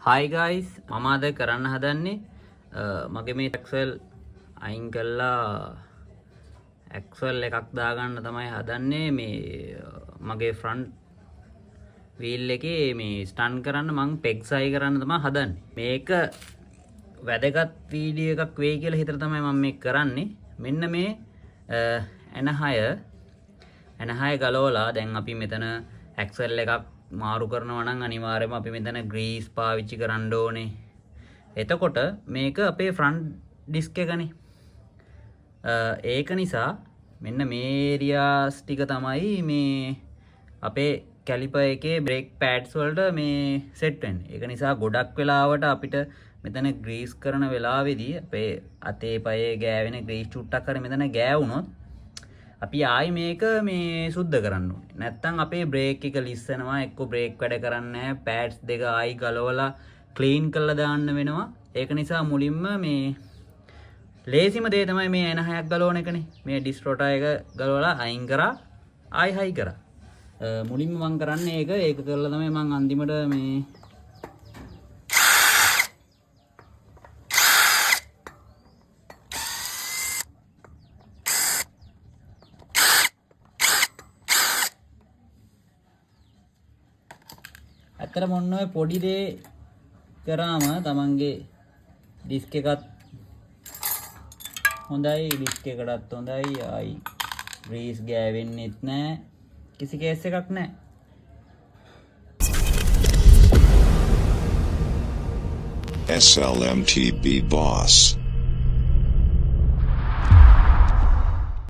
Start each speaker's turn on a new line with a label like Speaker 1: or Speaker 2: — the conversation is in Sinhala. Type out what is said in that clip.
Speaker 1: Hi guys, මම අද කරන්න හදන්නේ මගේ මේ ඇක්සල් අයින් කළා ඇක්සල් එකක් දාගන්න තමයි හදන්නේ මේ මගේ ෆ්‍රන්ට් වීල් එකේ මේ ස්ටන් කරන්න මං පෙක්සයි කරන්න තමයි හදන්නේ. මේක වැදගත් වීඩියෝ එකක් වෙයි කියලා හිතලා තමයි මම මේක කරන්නේ. මෙන්න මේ එන6 ගලවලා දැන් අපි මෙතන ඇක්සල් එකක් මාරු කරනවා නම් අනිවාර්යයෙන්ම අපි මෙතන ග්‍රීස් පාවිච්චි කරන්න ඕනේ. එතකොට මේක අපේ ෆ්‍රන්ට් ඩිස්ක් එකනේ. ඒක නිසා මෙන්න මේ ඒරියාස් ටික තමයි මේ අපේ කැලිපර් එකේ බ්‍රේක් පෑඩ්ස් වලට මේ සෙට් වෙන්නේ. ඒක නිසා ගොඩක් වෙලාවට අපිට මෙතන ග්‍රීස් කරන වෙලාවේදී අපේ අතේ පයේ ගෑවෙන ග්‍රීස් චුට්ටක් හරි මෙතන ගෑවුනොත් අපි ආයි මේක මේ සුද්ධ කරන්න ඕනේ. නැත්තම් අපේ බ්‍රේක් එක ලිස්සනවා, එක්ක බ්‍රේක් වැඩ කරන්නේ නැහැ, පෑඩ්ස් දෙක ආයි ගලවලා ක්ලීන් කරලා දාන්න වෙනවා. ඒක නිසා මුලින්ම මේ ලේසිම දේ තමයි මේ එන6ක් ගලවන එකනේ. මේ ඩිස් රොටා එක ගලවලා අයින් කරා ආයි හයි කරා. මුලින්ම මම කරන්නේ ඒක කරලා තමයි මම අන්තිමට මේ ඇත්තටම ඔන්න ඔය පොඩි දේ කරාම තමන්ගේ ඩිස්ක් එකත් හොඳයි, ඩිස්ක් එකටත් හොඳයි, ආයි ග්‍රීස් ගෑවෙන්නෙත් නැහැ, කිසි කේස් එකක් නැහැ.
Speaker 2: SLMTB boss.